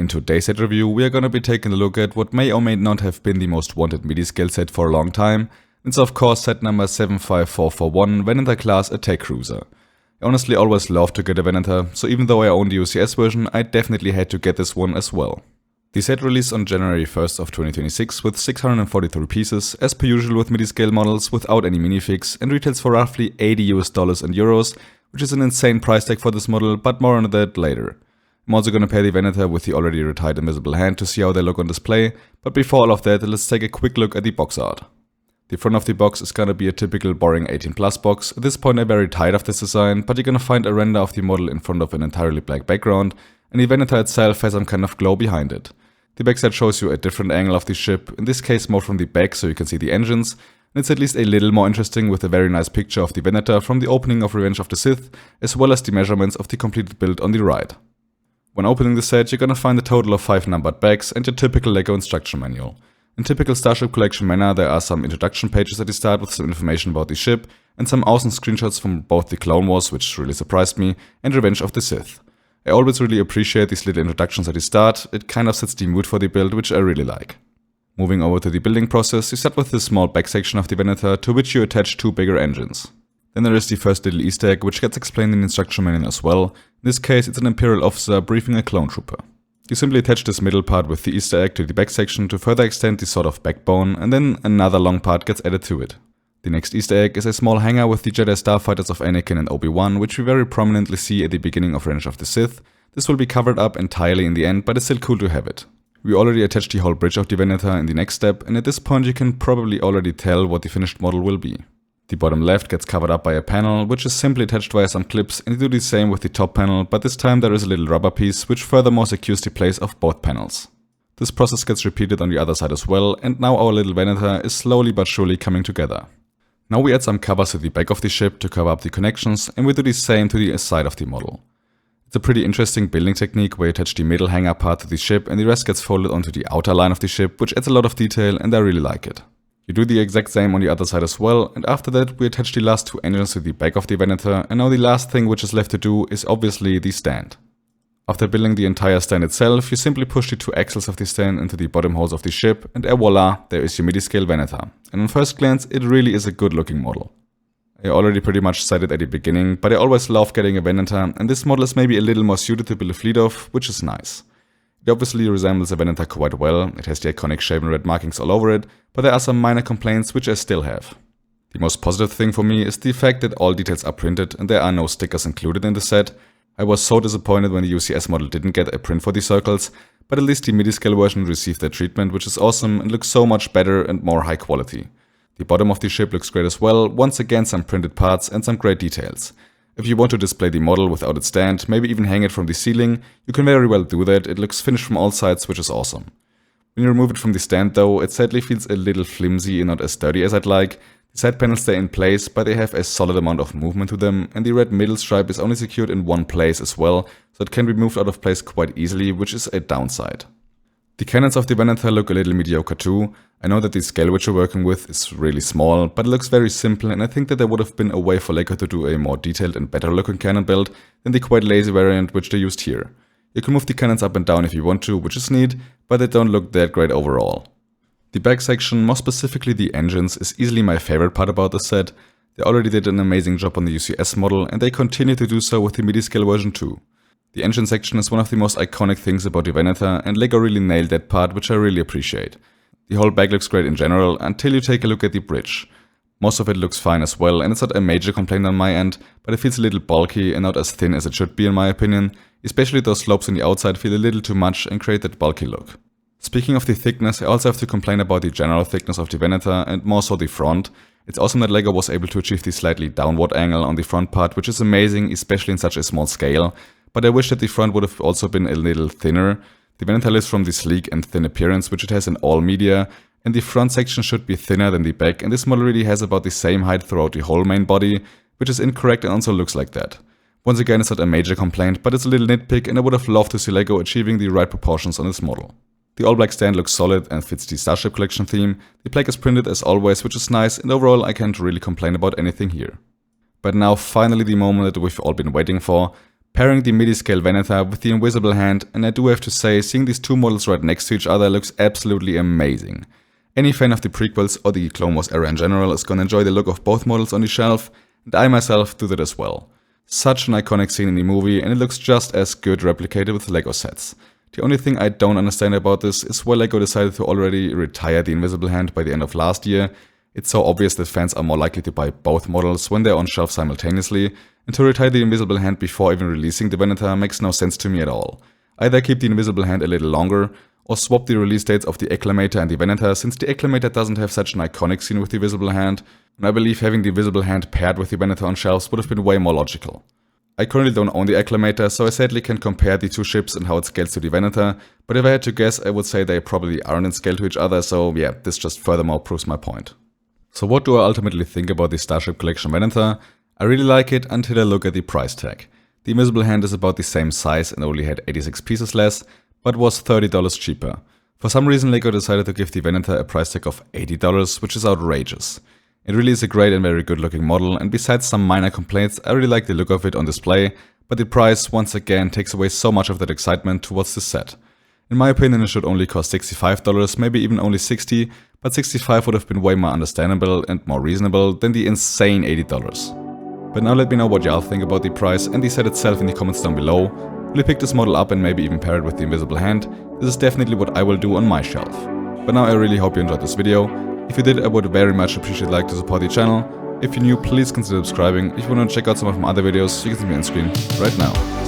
In today's set review, we are gonna be taking a look at what may or may not have been the most wanted Midi Scale set for a long time. It's of course set number 75441, Venator-Class Attack Cruiser. I honestly always love to get a Venator, so even though I own the UCS version, I definitely had to get this one as well. The set released on January 1st of 2026 with 643 pieces, as per usual with Midi Scale models without any minifix, and retails for roughly $80 and euros, which is an insane price tag for this model, but more on that later. I'm also gonna pair the Venator with the already retired Invisible Hand to see how they look on display, but before all of that, let's take a quick look at the box art. The front of the box is gonna be a typical boring 18+ box. At this point I'm very tired of this design, but you're gonna find a render of the model in front of an entirely black background, and the Venator itself has some kind of glow behind it. The backside shows you a different angle of the ship, in this case more from the back so you can see the engines, and it's at least a little more interesting with a very nice picture of the Venator from the opening of Revenge of the Sith, as well as the measurements of the completed build on the right. When opening the set, you're gonna find a total of 5 numbered bags and your typical LEGO instruction manual. In typical Starship Collection manner, there are some introduction pages at the start with some information about the ship, and some awesome screenshots from both the Clone Wars, which really surprised me, and Revenge of the Sith. I always really appreciate these little introductions at the start, it kind of sets the mood for the build, which I really like. Moving over to the building process, you start with this small back section of the Venator, to which you attach 2 bigger engines. Then there is the first little Easter egg, which gets explained in the instruction manual as well. In this case, it's an Imperial officer briefing a clone trooper. You simply attach this middle part with the Easter egg to the back section to further extend the sort of backbone, and then another long part gets added to it. The next Easter egg is a small hangar with the Jedi Starfighters of Anakin and Obi-Wan, which we very prominently see at the beginning of Revenge of the Sith. This will be covered up entirely in the end, but it's still cool to have it. We already attached the whole bridge of the Venator in the next step, and at this point you can probably already tell what the finished model will be. The bottom left gets covered up by a panel, which is simply attached via some clips, and you do the same with the top panel, but this time there is a little rubber piece, which furthermore secures the place of both panels. This process gets repeated on the other side as well, and now our little Venator is slowly but surely coming together. Now we add some covers to the back of the ship to cover up the connections, and we do the same to the side of the model. It's a pretty interesting building technique where you attach the middle hangar part to the ship and the rest gets folded onto the outer line of the ship, which adds a lot of detail and I really like it. You do the exact same on the other side as well, and after that we attach the last 2 engines to the back of the Venator, and now the last thing which is left to do is obviously the stand. After building the entire stand itself, you simply push the 2 axles of the stand into the bottom holes of the ship, and voila, there is your Midi Scale Venator. And on first glance, it really is a good looking model. I already pretty much said it at the beginning, but I always love getting a Venator, and this model is maybe a little more suited to build a fleet of, which is nice. It obviously resembles a Venator quite well, it has the iconic shape and red markings all over it, but there are some minor complaints which I still have. The most positive thing for me is the fact that all details are printed and there are no stickers included in the set. I was so disappointed when the UCS model didn't get a print for the circles, but at least the Midi Scale version received that treatment, which is awesome and looks so much better and more high quality. The bottom of the ship looks great as well, once again some printed parts and some great details. If you want to display the model without its stand, maybe even hang it from the ceiling, you can very well do that, it looks finished from all sides, which is awesome. When you remove it from the stand though, it sadly feels a little flimsy and not as sturdy as I'd like. The side panels stay in place, but they have a solid amount of movement to them, and the red middle stripe is only secured in one place as well, so it can be moved out of place quite easily, which is a downside. The cannons of the Venator look a little mediocre too. I know that the scale which you're working with is really small, but it looks very simple, and I think that there would have been a way for LEGO to do a more detailed and better looking cannon build than the quite lazy variant which they used here. You can move the cannons up and down if you want to, which is neat, but they don't look that great overall. The back section, more specifically the engines, is easily my favorite part about the set. They already did an amazing job on the UCS model, and they continue to do so with the Midi Scale version too. The engine section is one of the most iconic things about the Venator, and LEGO really nailed that part, which I really appreciate. The whole bag looks great in general, until you take a look at the bridge. Most of it looks fine as well, and it's not a major complaint on my end, but it feels a little bulky and not as thin as it should be in my opinion. Especially those slopes on the outside feel a little too much and create that bulky look. Speaking of the thickness, I also have to complain about the general thickness of the Venator, and more so the front. It's awesome that LEGO was able to achieve the slightly downward angle on the front part, which is amazing, especially in such a small scale. But I wish that the front would have also been a little thinner. The Venator lives from the sleek and thin appearance which it has in all media, and the front section should be thinner than the back, and this model really has about the same height throughout the whole main body, which is incorrect and also looks like that. Once again, it's not a major complaint, but it's a little nitpick, and I would have loved to see LEGO achieving the right proportions on this model. The all-black stand looks solid and fits the Starship Collection theme, the plaque is printed as always, which is nice, and overall I can't really complain about anything here. But now finally the moment that we've all been waiting for. Pairing the Midi Scale Venator with the Invisible Hand, and I do have to say, seeing these two models right next to each other looks absolutely amazing. Any fan of the prequels or the Clone Wars era in general is gonna enjoy the look of both models on the shelf, and I myself do that as well. Such an iconic scene in the movie, and it looks just as good replicated with LEGO sets. The only thing I don't understand about this is why LEGO decided to already retire the Invisible Hand by the end of last year. It's so obvious that fans are more likely to buy both models when they're on shelf simultaneously, and to retire the Invisible Hand before even releasing the Venator makes no sense to me at all. Either keep the Invisible Hand a little longer, or swap the release dates of the Acclamator and the Venator, since the Acclamator doesn't have such an iconic scene with the Visible Hand, and I believe having the Visible Hand paired with the Venator on shelves would have been way more logical. I currently don't own the Acclamator, so I sadly can't compare the two ships and how it scales to the Venator, but if I had to guess, I would say they probably aren't in scale to each other, so yeah, this just furthermore proves my point. So what do I ultimately think about the Starship Collection Venator? I really like it until I look at the price tag. The Invisible Hand is about the same size and only had 86 pieces less, but was $30 cheaper. For some reason LEGO decided to give the Venator a price tag of $80, which is outrageous. It really is a great and very good looking model, and besides some minor complaints, I really like the look of it on display, but the price once again takes away so much of that excitement towards this set. In my opinion, it should only cost $65, maybe even only $60, but $65 would have been way more understandable and more reasonable than the insane $80. But now let me know what y'all think about the price and the set itself in the comments down below. Will you pick this model up and maybe even pair it with the Invisible Hand? This is definitely what I will do on my shelf. But now I really hope you enjoyed this video. If you did, I would very much appreciate a like to support the channel. If you're new, please consider subscribing. If you want to check out some of my other videos, you can see me on screen right now.